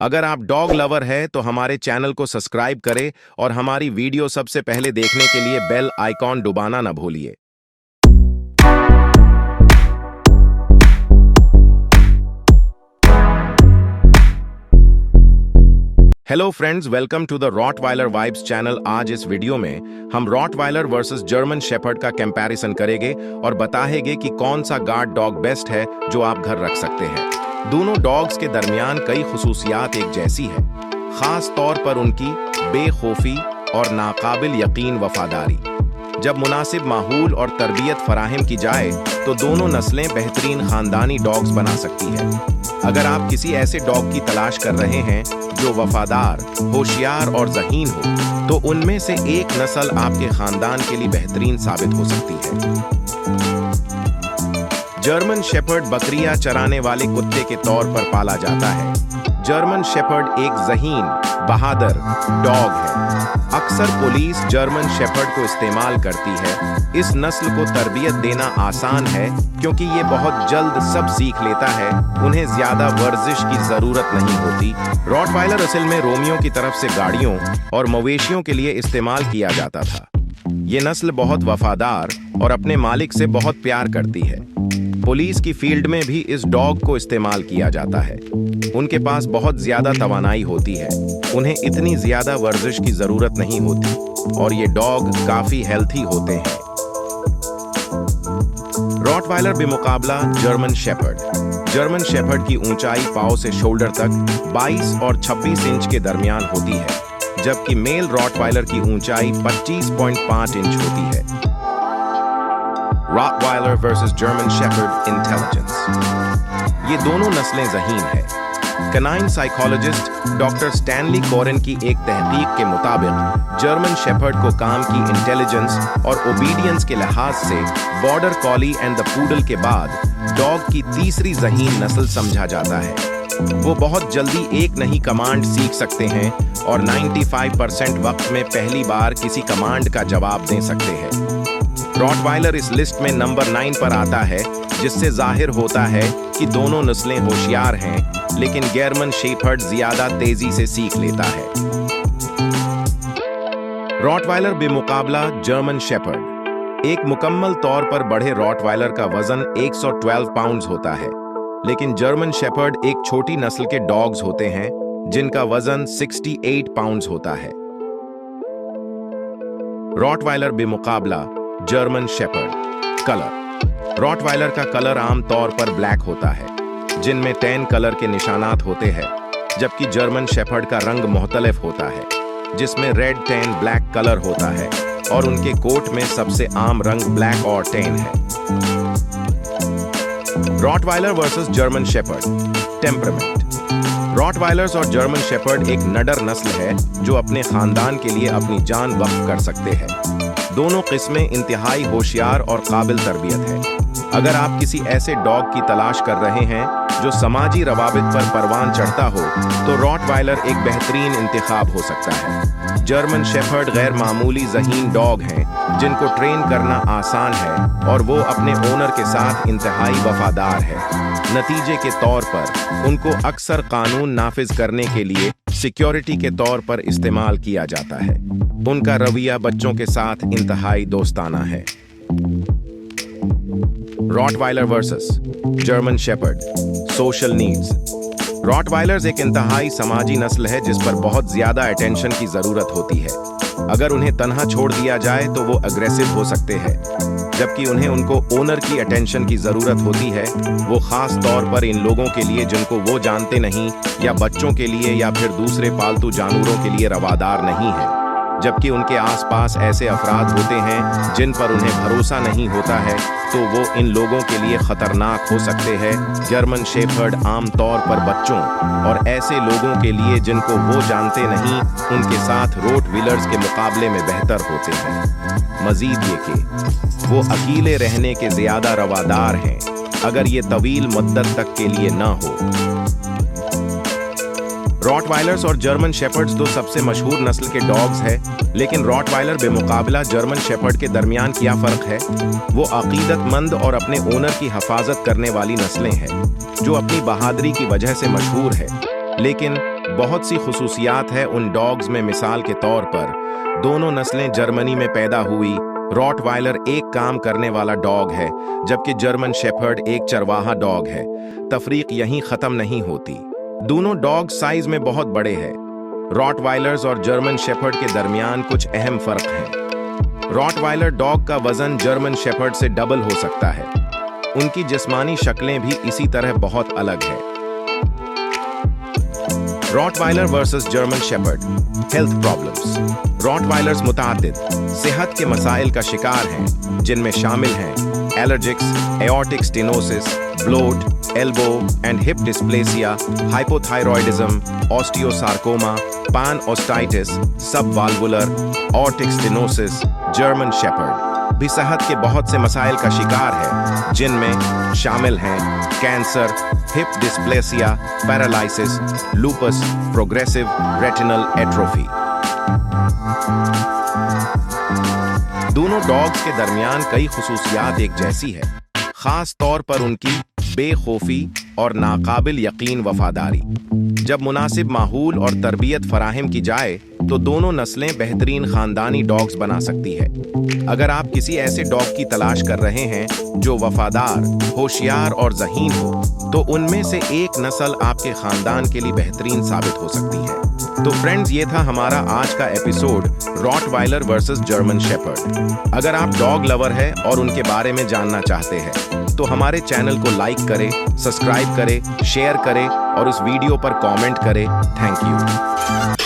अगर आप dog lover है तो हमारे चैनल को सब्सक्राइब करें और हमारी वीडियो सबसे पहले देखने के लिए बेल आइकॉन दबाना न भूलिए। Hello friends, welcome to the Rottweiler vibes channel. आज इस वीडियो में हम रॉटवाइलर वर्सेस जर्मन शेफर्ड का कंपैरिजन करेंगे और बताएंगे कि कौन सा गार्ड डॉग बेस्ट है जो आप घर रख सकते हैं। दोनों डॉग्स के दरमियान कई खुसूसियात एक जैसी है, खास तौर पर उनकी बेखौफी और नाकाबिल यकीन वफादारी। जब मुनासिब माहौल और तरबियत फराहम की जाए तो दोनों नस्लें बेहतरीन खानदानी डॉग्स बना सकती है। अगर आप किसी ऐसे डॉग की तलाश कर रहे हैं जो वफादार, होशियार और ज़हीन हो, तो उनमें से एक नस्ल आपके खानदान के लिए बेहतरीन साबित हो सकती है। जर्मन शेफर्ड बकरियां चराने वाले कुत्ते के तौर पर पाला जाता है। जर्मन शेफर्ड एक ज़हीन, बहादुर डॉग है। अक्सर पुलिस जर्मन शेफर्ड को इस्तेमाल करती है। इस नस्ल को तरबियत देना आसान है क्योंकि ये बहुत जल्द सब सीख लेता है। उन्हें ज्यादा वर्जिश की जरूरत नहीं होती। रॉटवाइलर असल में रोमियो की तरफ से गाड़ियों और मवेशियों के लिए इस्तेमाल किया जाता था। ये नस्ल बहुत वफादार और अपने मालिक से बहुत प्यार करती है। पुलिस की फील्ड में भी इस डॉग को इस्तेमाल किया जाता है। उनके पास बहुत ज्यादा तवानाई होती है, उन्हें इतनी ज्यादा वर्जिश की जरूरत नहीं होती और ये डॉग काफी हेल्थी होते हैं। रॉटवाइलर बेमुकाबला जर्मन शेफर्ड। जर्मन शेफर्ड की ऊंचाई पांव से शोल्डर तक 22 और 26 इंच के दरमियान होती है, जबकि मेल रॉटवाइलर की ऊंचाई 25.5 इंच होती है। Rottweiler versus German shepherd intelligence. ये दोनों नस्लें ज़हीन हैं। कैनाइन साइकोलॉजिस्ट डॉक्टर स्टैनली कोरेन की एक तहकीक के मुताबिक जर्मन शेफर्ड को काम की इंटेलिजेंस और ओबीडियंस के लिहाज से बॉर्डर कॉली एंड द पूडल के बाद डॉग की तीसरी ज़हीन नस्ल समझा जाता है। वो बहुत जल्दी एक नई कमांड सीख सकते हैं और 95% वक्त में पहली बार किसी कमांड का जवाब दे सकते हैं। रॉटवाइलर इस लिस्ट में नंबर 9 पर आता है, जिससे जाहिर होता है कि दोनों नस्लें होशियार हैं, लेकिन जर्मन शेफर्ड ज्यादा तेजी से सीख लेता है। रॉटवाइलर बेमुकाबला जर्मन शेफर्ड। एक मुकम्मल तौर पर बढ़े रॉटवाइलर का वजन 112 पाउंड होता है, लेकिन जर्मन शेफर्ड एक छोटी नस्ल के डॉग्स होते हैं जिनका वजन 68 पाउंड होता है। रॉटवाइलर बेमुकाबला जर्मन शेफर्ड। कलर। रॉटवाइलर का कलर आमतौर पर ब्लैक होता है, जिनमें टैन कलर के निशानात होते हैं, जबकि जर्मन शेफर्ड का रंग मुख्तलिफ होता है, जिसमें रेड टैन ब्लैक कलर होता है और उनके कोट में सबसे आम रंग ब्लैक और टैन है। Rottweiler versus German shepherd. Temperament. Rottweilers और जर्मन शेफर्ड एक नडर नस्ल है जो अपने खानदान के लिए अपनी जान वक्फ कर सकते हैं। दोनों किस्में इंतहाई होशियार और काबिल तरबियत है। अगर आप किसी ऐसे डॉग की तलाश कर रहे हैं जो समाजी रवाबित पर परवान चढ़ता हो, तो रॉटवाइलर एक बेहतरीन इंतखाब हो सकता है। जर्मन शेफर्ड गैर मामूली ज़हीन डॉग हैं जिनको ट्रेन करना आसान है और वो अपने ओनर के साथ इंतहाई वफादार है। नतीजे के तौर पर उनको अक्सर कानून नाफिज करने के लिए सिक्योरिटी के तौर पर इस्तेमाल किया जाता है। उनका रवैया बच्चों के साथ इंतहाई दोस्ताना है। Rottweiler versus German shepherd. Social needs. Rottweilers एक इंतहाई समाजी नस्ल है जिस पर बहुत ज्यादा अटेंशन की जरूरत होती है। अगर उन्हें तन्हा छोड़ दिया जाए तो वो अग्रेसिव हो सकते हैं, जबकि उन्हें उनको ओनर की अटेंशन की जरूरत होती है। वो खास तौर पर इन लोगों के लिए जिनको वो जानते नहीं, या बच्चों के लिए या फिर दूसरे पालतू जानवरों के लिए रवादार नहीं है, जबकि उनके आसपास ऐसे अफराद होते हैं जिन पर उन्हें भरोसा नहीं होता है, तो वो इन लोगों के लिए खतरनाक हो सकते हैं। जर्मन शेफर्ड आमतौर पर बच्चों और ऐसे लोगों के लिए जिनको वो जानते नहीं, उनके साथ रोटविलर्स के मुकाबले में बेहतर होते हैं। मजीद ये कि वो अकेले रहने के ज्यादा रवादार हैं, अगर ये तवील मुद्दत तक के लिए न हो। रॉटवाइलर्स और जर्मन शेफर्ड्स दो सबसे मशहूर नस्ल के डॉग्स हैं, लेकिन रॉटवाइलर बेमुकाबला जर्मन शेफर्ड के दरमियान क्या फ़र्क है? वो अकीदतमंद और अपने ओनर की हिफाजत करने वाली नस्लें हैं, जो अपनी बहादुरी की वजह से मशहूर है, लेकिन बहुत सी खुसूसियात है उन डॉग्स में। मिसाल के तौर पर दोनों नस्लें जर्मनी में पैदा हुई। रॉटवाइलर एक काम करने वाला डॉग है, जबकि जर्मन शेफर्ड एक चरवाहा डॉग है। तफरीक यहीं खत्म नहीं होती। दोनों डॉग साइज में बहुत बड़े हैं। रॉटवाइलर्स और जर्मन शेफर्ड के दरमियान कुछ अहम फर्क हैं। रॉटवाइलर डॉग का वजन जर्मन शेफर्ड से डबल हो सकता है। उनकी जिस्मानी शक्लें भी इसी तरह बहुत अलग है। Rottweiler versus German shepherd. Health problems. Rottweilers मुतादिद सेहत के मसाइल का शिकार हैं, जिनमें शामिल हैं allergics, aortic stenosis, bloat, elbow and hip dysplasia, hypothyroidism, osteosarcoma, panosteitis, subvalvular, aortic stenosis. German shepherd भी सेहत के बहुत से मसाइल का शिकार है, जिनमें शामिल हैं cancer, hip dysplasia, paralysis, lupus, progressive retinal atrophy. दोनों डॉग्स के दरमियान कई खुसूसियात एक जैसी है, खास तौर पर उनकी बेखौफी और नाकाबिल यकीन वफादारी। जब मुनासिब माहौल और तरबियत फराहम की जाए तो दोनों नस्लें बेहतरीन खानदानी डॉग्स बना सकती है। अगर आप किसी ऐसे डॉग की तलाश कर रहे हैं जो वफादार, होशियार और ज़हीन हो, तो उनमें से एक नस्ल आपके खानदान के लिए बेहतरीन साबित हो सकती है। तो फ्रेंड्स, ये था हमारा आज का episode Rottweiler versus German shepherd. अगर आप डॉग लवर हैं और उनके बारे में जानना चाहते हैं तो हमारे चैनल को लाइक करें, सब्सक्राइब करें, शेयर करें और उस वीडियो पर कमेंट करें। Thank you.